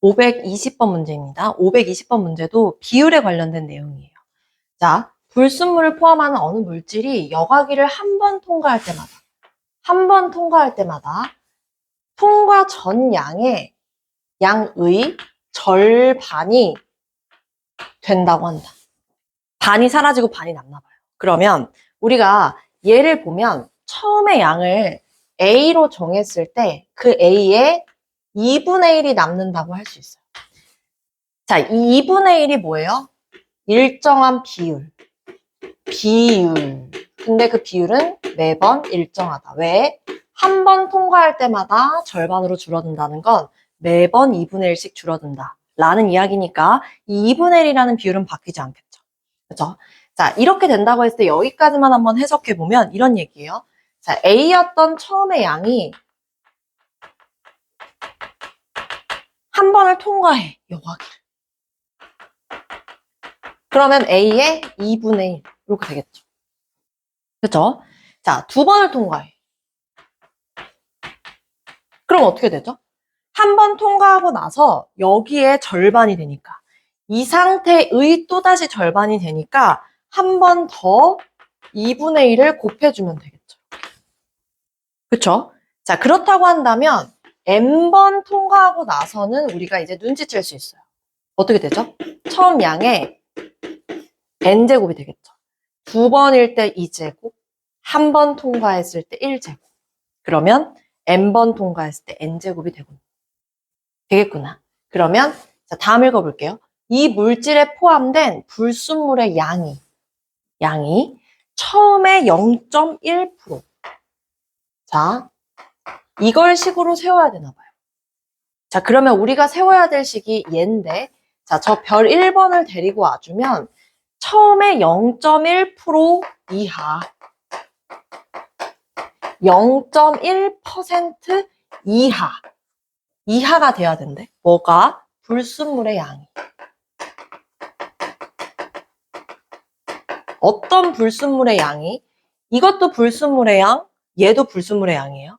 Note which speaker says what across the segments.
Speaker 1: 520번 문제입니다. 520번 문제도 비율에 관련된 내용이에요. 자, 불순물을 포함하는 어느 물질이 여과기를 한 번 통과할 때마다 통과 전 양의 절반이 된다고 한다. 반이 사라지고 반이 남나 봐요. 그러면 우리가 얘를 보면 처음에 양을 A로 정했을 때 그 A의 2분의 1이 남는다고 할 수 있어요. 자, 이 2분의 1이 뭐예요? 일정한 비율. 근데 그 비율은 매번 일정하다. 왜? 한 번 통과할 때마다 절반으로 줄어든다는 건 매번 2분의 1씩 줄어든다. 라는 이야기니까 이 2분의 1이라는 비율은 바뀌지 않겠죠. 그죠? 자, 이렇게 된다고 했을 때 여기까지만 한번 해석해보면 이런 얘기예요. 자, A였던 처음의 양이 한 번을 통과해, 여과기를. 그러면 A의 2분의 1 이렇게 되겠죠. 그쵸? 자, 두 번을 통과해. 그럼 어떻게 되죠? 한 번 통과하고 나서 여기에 절반이 되니까 이 상태의 또다시 절반이 되니까 한 번 더 2분의 1을 곱해주면 되겠죠. 그쵸? 자, 그렇다고 한다면 n번 통과하고 나서는 우리가 이제 눈치챌 수 있어요. 어떻게 되죠? 처음 양의 n제곱이 되겠죠. 두 번일 때 2제곱, 한 번 통과했을 때 1제곱. 그러면 n번 통과했을 때 n제곱이 되겠구나. 그러면 자, 다음 읽어볼게요. 이 물질에 포함된 불순물의 양이 처음에 0.1%. 자, 이걸 식으로 세워야 되나 봐요. 자, 그러면 우리가 세워야 될 식이 얘인데, 자, 저 별 1번을 데리고 와주면 처음에 0.1% 이하, 0.1% 이하가 돼야 된대. 뭐가? 불순물의 양이. 어떤 불순물의 양이? 이것도 불순물의 양, 얘도 불순물의 양이에요.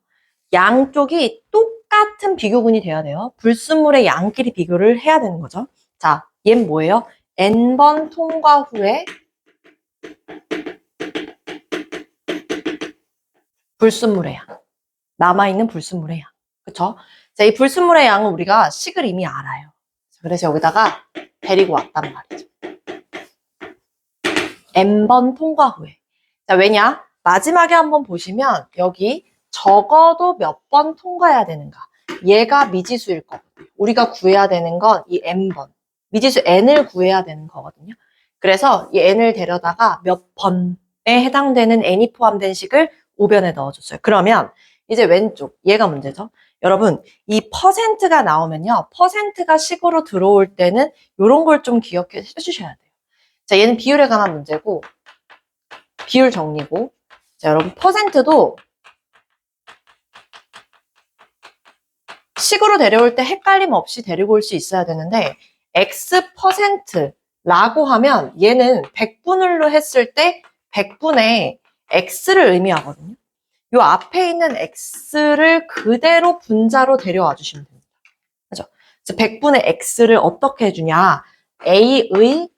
Speaker 1: 양쪽이 똑같은 비교군이 돼야 돼요. 불순물의 양끼리 비교를 해야 되는 거죠. 자, 얘는 뭐예요? n번 통과 후에 불순물의 양. 남아있는 불순물의 양. 그쵸? 자, 이 불순물의 양은 우리가 식을 이미 알아요. 그래서 여기다가 데리고 왔단 말이죠. n번 통과 후에. 자, 왜냐? 마지막에 한번 보시면 여기 적어도 몇 번 통과해야 되는가. 얘가 미지수일 거거든요. 우리가 구해야 되는 건 이 n번. 미지수 n을 구해야 되는 거거든요. 그래서 이 n을 데려다가 몇 번에 해당되는 n이 포함된 식을 오변에 넣어줬어요. 그러면 이제 왼쪽, 얘가 문제죠. 여러분, 이 퍼센트가 나오면요. 퍼센트가 식으로 들어올 때는 이런 걸 좀 기억해 주셔야 돼요. 자, 얘는 비율에 관한 문제고, 비율 정리고. 자, 여러분, 퍼센트도 식으로 데려올 때 헷갈림 없이 데리고 올 수 있어야 되는데, X%라고 하면 얘는 100분을로 했을 때 100분의 X를 의미하거든요. 요 앞에 있는 X를 그대로 분자로 데려와 주시면 됩니다. 그죠? 그래서 100분의 X를 어떻게 해주냐. A의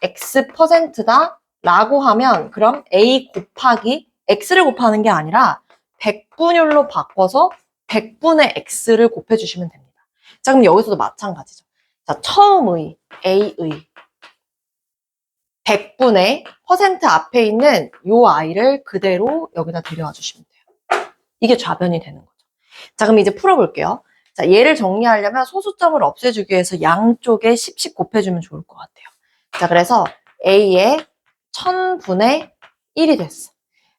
Speaker 1: X%다 라고 하면 그럼 A 곱하기 X를 곱하는 게 아니라 100분율로 바꿔서 100분의 X를 곱해주시면 됩니다. 자, 그럼 여기서도 마찬가지죠. 자, 처음의 A의 100분의 퍼센트 앞에 있는 요 I를 그대로 여기다 데려와 주시면 돼요. 이게 좌변이 되는 거죠. 자, 그럼 이제 풀어볼게요. 자, 얘를 정리하려면 소수점을 없애주기 위해서 양쪽에 10씩 곱해주면 좋을 것 같아요. 자, 그래서 A의 1000분의 1이 됐어.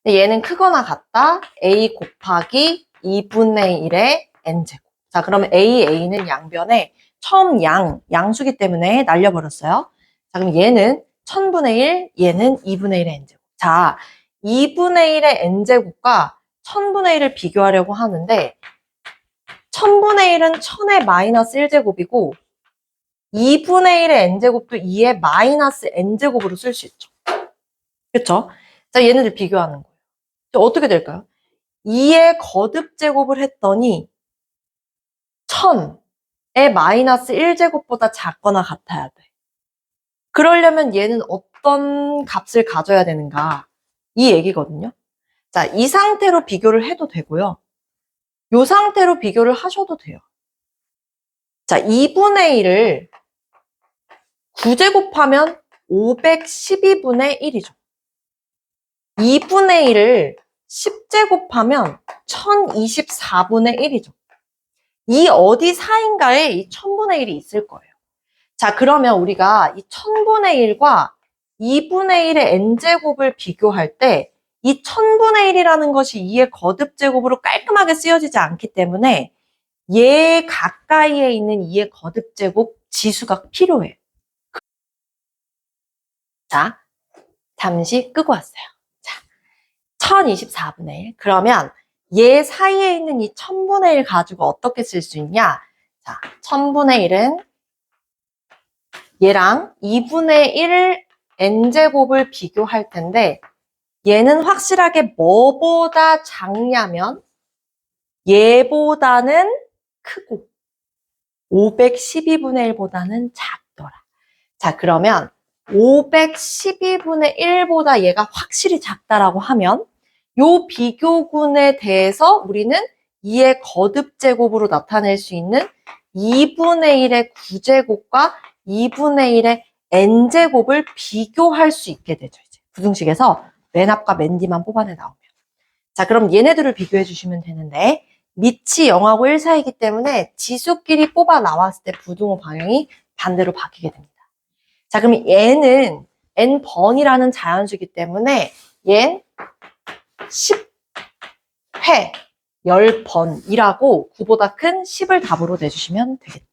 Speaker 1: 근데 얘는 크거나 같다. A 곱하기 2분의 1의 n제곱. 자, 그러면 A는 양변에 처음 양수기 때문에 날려버렸어요. 자, 그럼 얘는 1000분의 1, 얘는 2분의 1의 n제곱. 자, 2분의 1의 n제곱과 1000분의 1을 비교하려고 하는데 1000분의 1은 1000의 마이너스 1제곱이고 2분의 1의 n제곱도 2의 마이너스 n제곱으로 쓸 수 있죠. 그쵸? 자, 얘네들 비교하는 거예요. 어떻게 될까요? 2의 거듭제곱을 했더니 1000의 마이너스 1제곱보다 작거나 같아야 돼. 그러려면 얘는 어떤 값을 가져야 되는가? 이 얘기거든요. 자, 이 상태로 비교를 해도 되고요. 이 상태로 비교를 하셔도 돼요. 자, 2분의 1을 9제곱하면 512분의 1이죠. 2분의 1을 10제곱하면 1024분의 1이죠. 이 어디 사이인가에 이 1000분의 1이 있을 거예요. 자, 그러면 우리가 이 1000분의 1과 2분의 1의 n제곱을 비교할 때 이 1000분의 1이라는 것이 2의 거듭제곱으로 깔끔하게 쓰여지지 않기 때문에 얘 가까이에 있는 2의 거듭제곱 지수가 필요해. 자, 잠시 끄고 왔어요. 자, 1024분의 1. 그러면 얘 사이에 있는 이 1000분의 1 가지고 어떻게 쓸 수 있냐? 자, 1000분의 1은 얘랑 2분의 1 n제곱을 비교할 텐데 얘는 확실하게 뭐보다 작냐면 얘보다는 크고 512분의 1보다는 작더라. 자, 그러면 512분의 1보다 얘가 확실히 작다라고 하면 요 비교군에 대해서 우리는 2의 거듭제곱으로 나타낼 수 있는 2분의 1의 9제곱과 2분의 1의 n제곱을 비교할 수 있게 되죠. 이제 부등식에서 맨 앞과 맨 뒤만 뽑아내 나오면. 자, 그럼 얘네들을 비교해 주시면 되는데 밑이 0하고 1 사이이기 때문에 지수끼리 뽑아 나왔을 때 부등호 방향이 반대로 바뀌게 됩니다. 자, 그럼 얘는 n번이라는 자연수이기 때문에 얘는 10회, 10번이라고 9보다 큰 10을 답으로 내주시면 되겠죠.